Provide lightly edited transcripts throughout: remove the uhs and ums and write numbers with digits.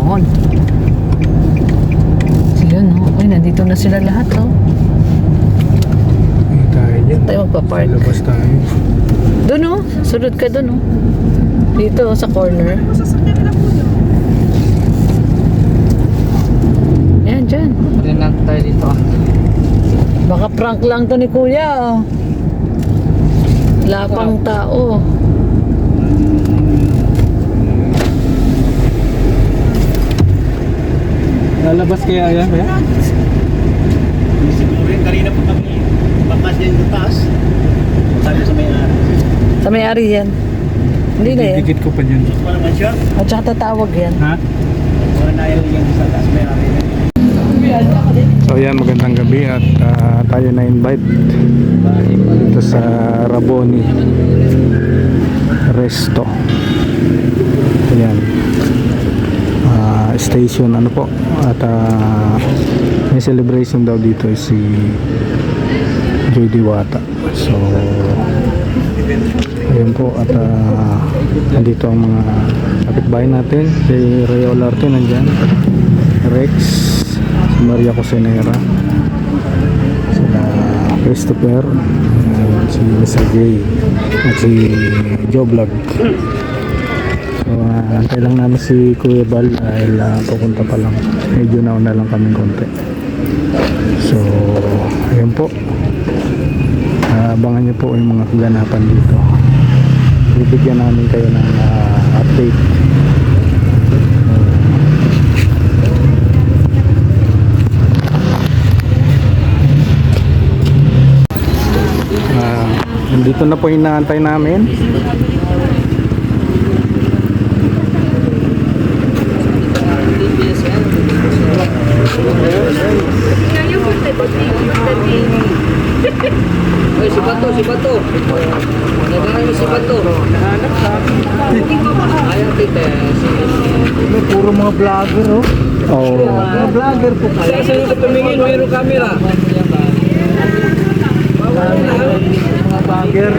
doon. So yun, no? Ay, nandito na sila lahat, oh. Hindi tayo dyan. Tayo magpa-park. Sa labas tayo. Doon, oh. Sunod ka doon, oh. Dito, sa corner. Yan, dyan. Rinat tayo dito ah. Baka prank lang to ni Kuya, oh. Lapang tao. Lalabas kaya yan, kaya? Siguro yung kanina pa kami bakas yan yung taas. Sabi sa may-ari. Sa may-ari yan. Hindi na yan. Dikit ko pa dyan. Pa naman siya. At saka tatawag yan. Ha? Wala na yung sa taas may-ari. So yan, magandang gabi at tayo na-invite dito sa Raboni Resto. Ayan. Station ano po at may celebration daw dito si Joy Diwata. So ayun po at nandito ang mga kapitbahay natin. Si Ray Olarte nandyan, Rex, si Maria Cosenera, sila Christopher, si Mr. J at si Joe Vlog. So antay lang namin si Kuya Bal dahil pupunta pa lang, medyo nauna lang kaming konti. So ayun po, abangan nyo po yung mga kaganapan dito. Bibigyan namin kayo ng update. Nandito na po yung inaantay namin. Ay, si Bato, si Bato. Naghahanap si Bato. Nahanap sa ayaw kita. Puro mga vlogger, oh. Oh. Mga vlogger po pala. Kasi yung tumingin, mayroong camera. Mga vlogger.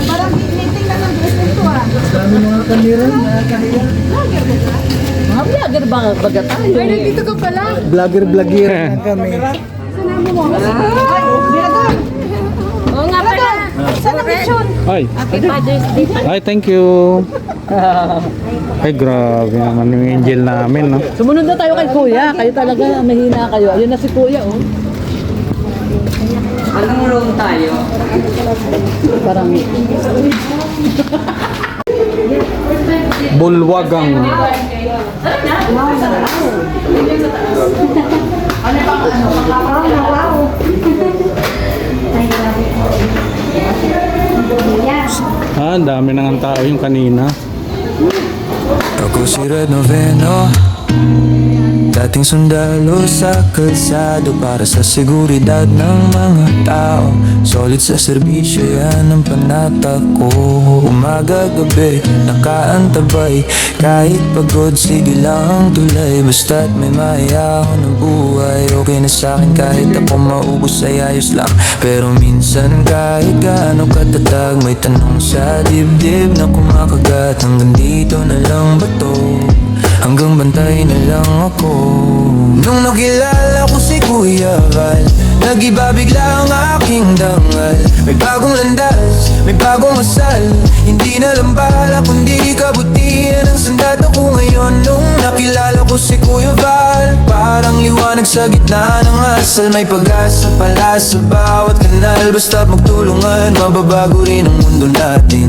Parang meeting na ng gusto ko ah. Dami mga kamera, nakakahiya. Mga vlogger ba tayo? Ay, nandito ka pala. Vlogger na kami. Sanamo mo. Ay, Birador. Oo nga pala. Saan ang mission? Ay. Happy Father's Day. Ay, thank you. Ay, grabe naman yung angel namin, no? Sumunod na tayo kay Kuya. Kayo talaga, mahina kayo. Ayun na si Kuya, oh. Anong room tayo? Parang Bulwagang. Ang dami nang tao yung kanina. Ako si Red Noveno, dating sundalo sa kalsado para sa seguridad ng mga tao. Solid sa serbisyo, yan ang panata ko. Umaga gabi, nakaantabay. Kahit pagod, sige lang tulay. Basta't may maya ako ng buhay. Okay na sa'kin kahit ako maubos ay ayos lang. Pero minsan kahit gaano katatag, may tanong sa dibdib na kumakagat. Hanggang dito na lang ba to? Hanggang bantay na lang ako. Nung nakilala ko si Kuya Val, nag-iba bigla ang aking dangal. May bagong landas, may bagong asal. Hindi na lang bala kundi kabutihan ang sandat ako ngayon. Nung nakilala ko si Kuya Val, parang liwanag sa gitna ng asal. May pag-asa pala sa bawat kanal. Basta magtulungan, mababago rin ang mundo natin.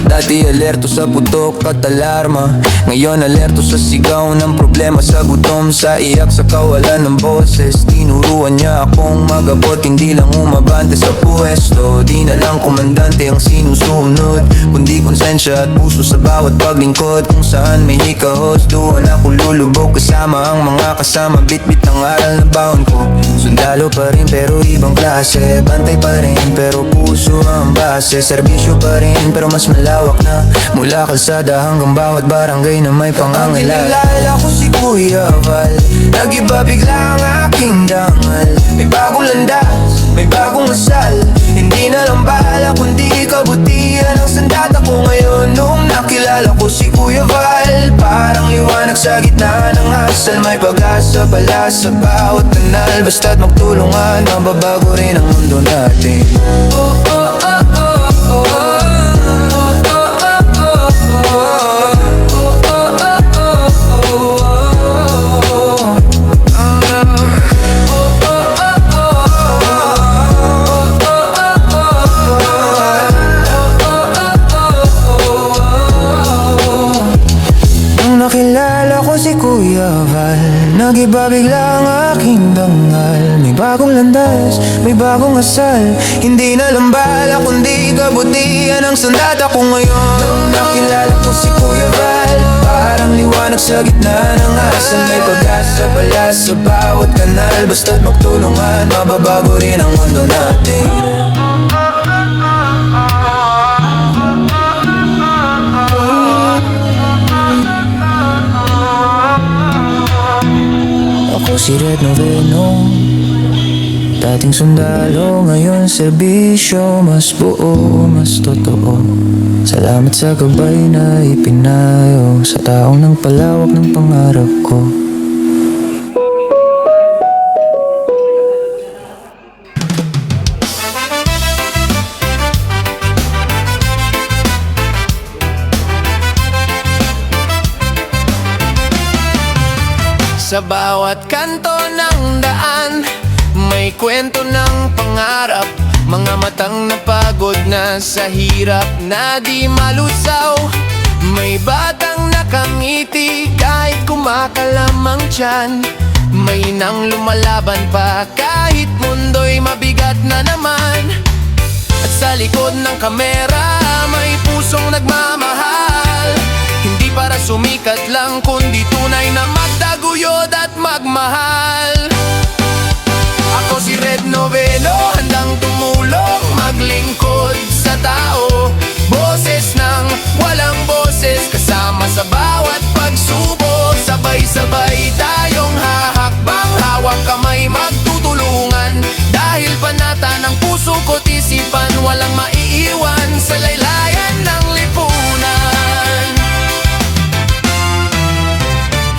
Dati alerto sa putok at alarma, ngayon alerto sa sigaw ng problema, sa gutom, sa iyak, sa kawalan ng boses. Tinuruan niya akong magabot, hindi lang umabante sa pwesto. Di na lang komandante ang sinusunod, kundi konsensya at puso sa bawat paglingkod. Kung saan may hikahos, doon ako lulubog kasama ang mga kasama. Bit-bit ng aral na baon ko. Sundalo pa rin pero ibang klase, bantay pa rin pero puro Kasi serbisyo pa rin pero mas malawak na. Mula kalsada hanggang bawat barangay na may pangangailangan. Kilala ko si Kuya Val, nag-iba bigla ang aking dangal. May bagong landas, may bagong asal. Hindi na lang bala kundi kabutihan ang sandata ko ngayon. Nung nakilala ko si Kuya Val, parang liwanag sa gitna ng asal. May pag-asa pala sa bawat kanal. Basta't magtulungan, mababago rin ang mundo natin. Nakilala ko si Kuya Val, nag-iba bigla ang aking dangal. May bagong landas, may bagong asal. Hindi na lang bala kundi kabutihan ang sandata ko ngayon. Nung nakilala ko si Kuya Val, parang liwanag sa gitna ng asal. May pag-asa pala sa bawat kanal. Basta't magtulungan, mababago rin ang mundo natin. Ako si Red Noveno, dating sundalo, ngayon serbisyo. Mas buo, mas totoo. Salamat sa gabay na ipinayo sa taong nang palawak ng pangarap ko. Sa bawat kanto ng daan, may kwento ng pangarap. Mga matang napagod na sa hirap na di malusaw. May batang nakangiti kahit kumakalamang tiyan. May nang lumalaban pa kahit mundo'y mabigat na naman. At sa likod ng kamera, may pusong nagmamahal. Hindi para sumikat lang, kundi tunay na magtaguyod at magmahal. Ako si Red Noveno, handang tumulong, maglingkod sa tao. Boses ng walang boses, kasama sa bawat pagsubok. Sabay-sabay tayong hahakbang, hawak kamay magtutulungan. Dahil panata ng puso ko't isipan, walang maiiwan sa laylayan ng lipunan.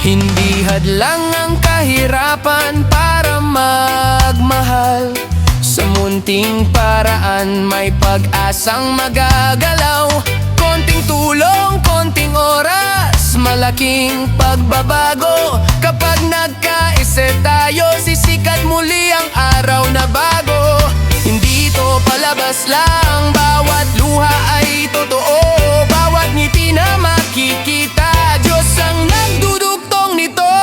Hindi hadlang ang kahirapan para magmahal. Sa munting paraan may pag-asang magagalaw. Konting tulong, konting oras, malaking pagbabago. Kapag nagkaisa tayo, sisikat muli ang araw na bago. Hindi ito palabas lang, bawat luha ay totoo. Bawat ngiti na makikita, Diyos ang nagdudugtong nito.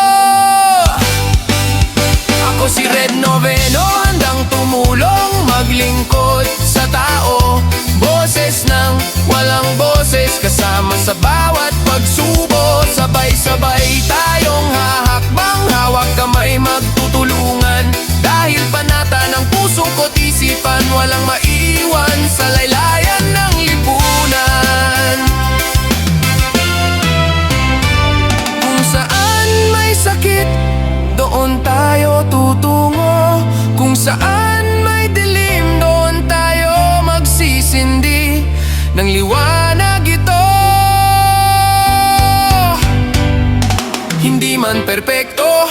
Ako si Red Noveno, handang tumulong, maglingkod sa tao. Boses ng walang boses, kasama sa bawat pagsubo. Sabay-sabay tayong hahakbang, hawak kamay magtutulungan. Dahil panata ng puso ko't isipan, walang maiiwan sa laylayan ng lipunan. Kung saan may sakit, doon tayo tutungo. Kung saan may dilim, doon tayo magsisindi ng liwanag ito. Hindi man perpekto,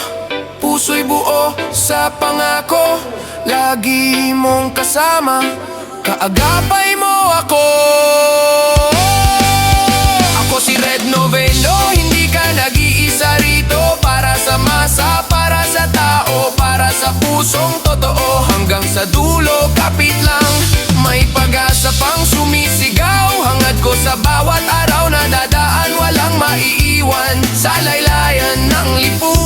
puso'y buo sa pangako. Lagi mong kasama, kaagapay mo ako. Ako si Red Noveno, hindi ka nag-iisa rito. Para sa masa, para sa tao, para sa pusong totoo. Hanggang sa dulo, kapit lang, may pag-asa pang sumisigaw. Hangad ko sa bawat araw na dadaan, walang maiiwan sa laylayan ng lipunan.